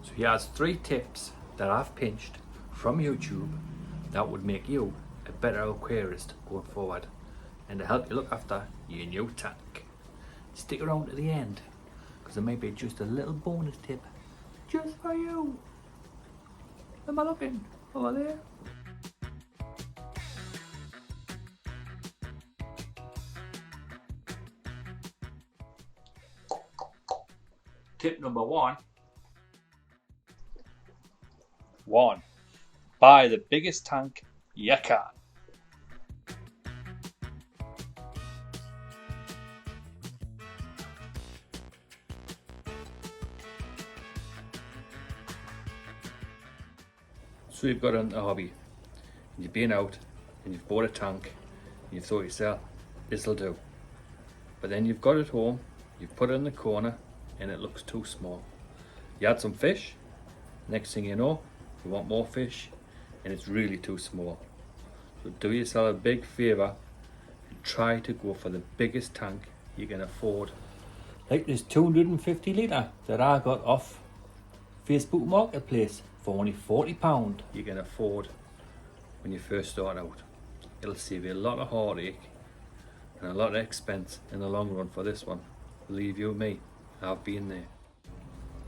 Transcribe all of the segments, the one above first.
So here's 3 tips that I've pinched from YouTube that would make you a better aquarist going forward and to help you look after your new tank. Stick around to the end because there may be just a little bonus tip just for you. Am I looking over there? Tip number 1. Buy the biggest tank you can. So you've got a hobby, and you've been out, and you've bought a tank, and you thought to yourself, this'll do. But then you've got it home, you've put it in the corner, and it looks too small. You add some fish, next thing you know, you want more fish, and it's really too small. So do yourself a big favour and try to go for the biggest tank you can afford. Like this 250 litre that I got off Facebook Marketplace for only £40 you can afford when you first start out. It'll save you a lot of heartache and a lot of expense in the long run for this one. Believe you me, I've been there.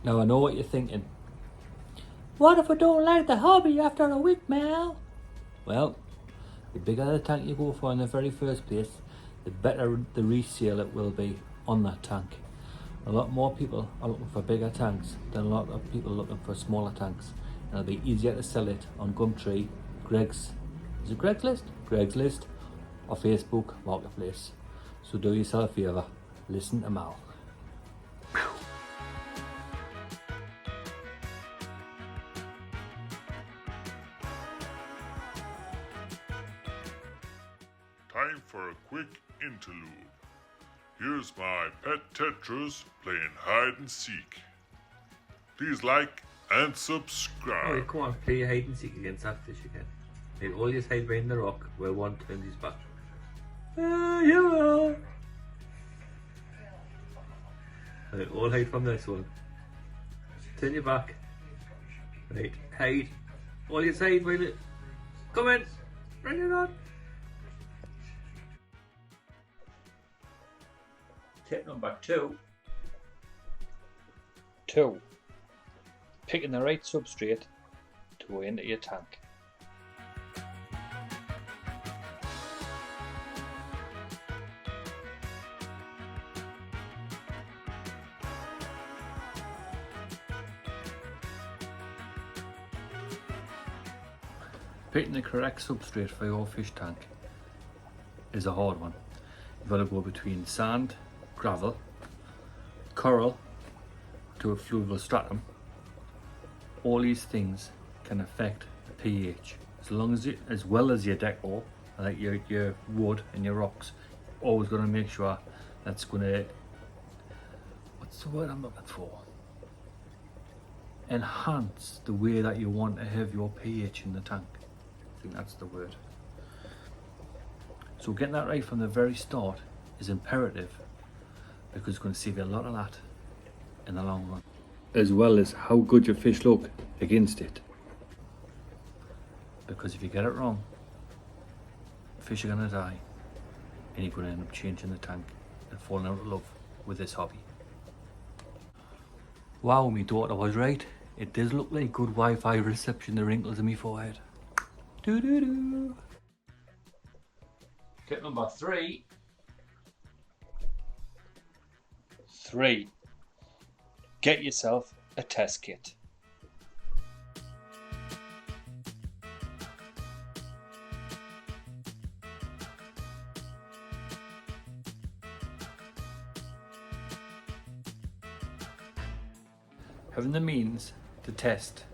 Now I know what you're thinking. What if I don't like the hobby after a week, Mel? Well, the bigger the tank you go for in the very first place, the better the resale it will be on that tank. A lot more people are looking for bigger tanks than a lot of people looking for smaller tanks. And it'll be easier to sell it on Gumtree, Craigslist, or Facebook Marketplace. So do yourself a favour, listen to Mal. Time for a quick interlude. Here's my pet Tetras playing hide and seek. Please like and subscribe. Oh, come on, play hide and seek against that fish again. He'll always hide behind the rock where one turns his back. You are. And they'll all hide from this one. Turn your back. Right, hide. All you side, wait it. Come in. Bring it on. Tip number 2. Picking the right substrate to go into your tank. Picking the correct substrate for your fish tank is a hard one. You've got to go between sand, gravel, coral to a fluvial stratum. All these things can affect the pH. As well as your decor, like your wood and your rocks, always going to make sure that's going to, what's the word I'm looking for? Enhance the way that you want to have your pH in the tank. I think that's the word. So getting that right from the very start is imperative because it's going to save you a lot of that in the long run. As well as how good your fish look against it. Because if you get it wrong, fish are going to die and you're going to end up changing the tank and falling out of love with this hobby. Wow, my daughter was right. It does look like good Wi-Fi reception, the wrinkles in my forehead. Doo-doo-doo. Tip number 3. 3. Get yourself a test kit. Having the means to test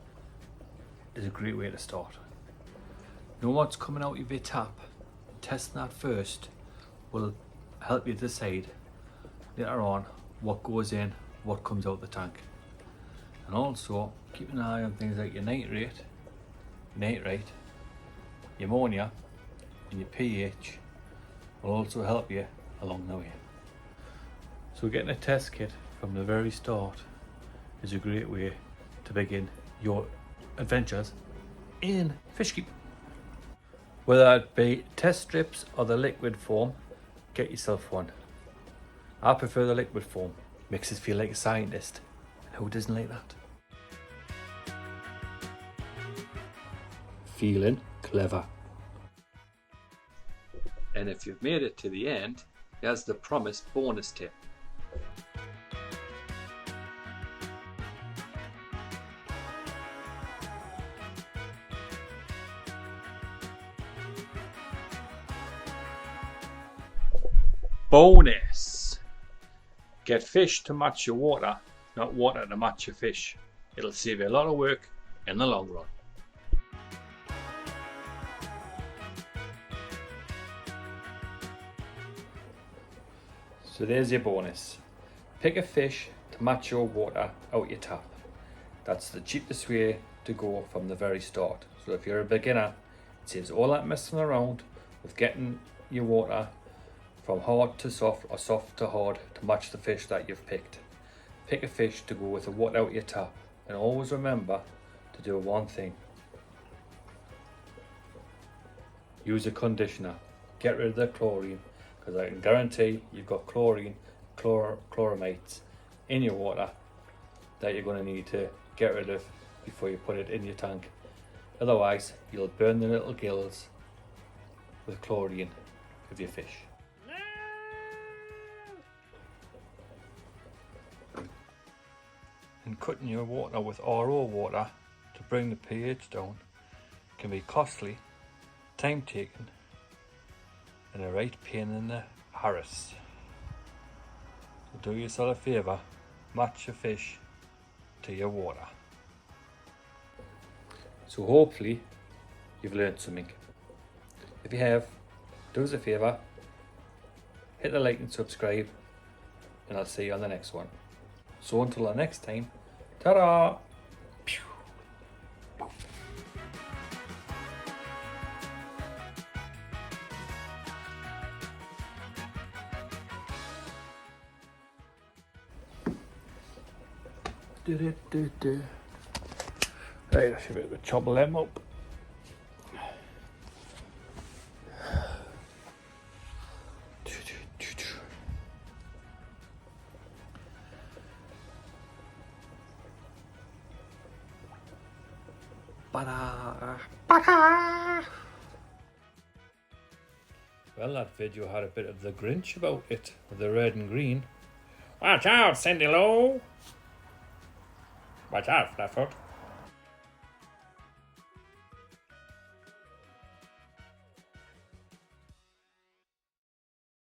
is a great way to start. Know what's coming out of your tap, testing that first will help you decide later on what goes in, what comes out the tank. And also keep an eye on things like your nitrate, your ammonia and your pH will also help you along the way. So getting a test kit from the very start is a great way to begin your adventures in fish keep. Whether it be test strips or the liquid form, get yourself one. I prefer the liquid form, makes us feel like a scientist, and who doesn't like that? Feeling clever. And if you've made it to the end, here's the promised bonus tip. Bonus! Get fish to match your water, not water to match your fish. It'll save you a lot of work in the long run. So there's your bonus. Pick a fish to match your water out your tap. That's the cheapest way to go from the very start. So if you're a beginner, it saves all that messing around with getting your water from hard to soft or soft to hard to match the fish that you've picked. Pick a fish to go with the water out your tap, and always remember to do one thing. Use a conditioner. Get rid of the chlorine, because I can guarantee you've got chlorine, chloramites in your water that you're going to need to get rid of before you put it in your tank. Otherwise, you'll burn the little gills with chlorine of your fish. And cutting your water with RO water to bring the pH down can be costly, time taking, and a right pain in the arse. So do yourself a favour, match your fish to your water. So hopefully you've learned something. If you have, do us a favour, hit the like and subscribe, and I'll see you on the next one. So until the next time, ta-da! Right, I should be able to chop them up. Well, that video had a bit of the Grinch about it, with the red and green. Watch out, Cindy Lou! Watch out, Flatfoot.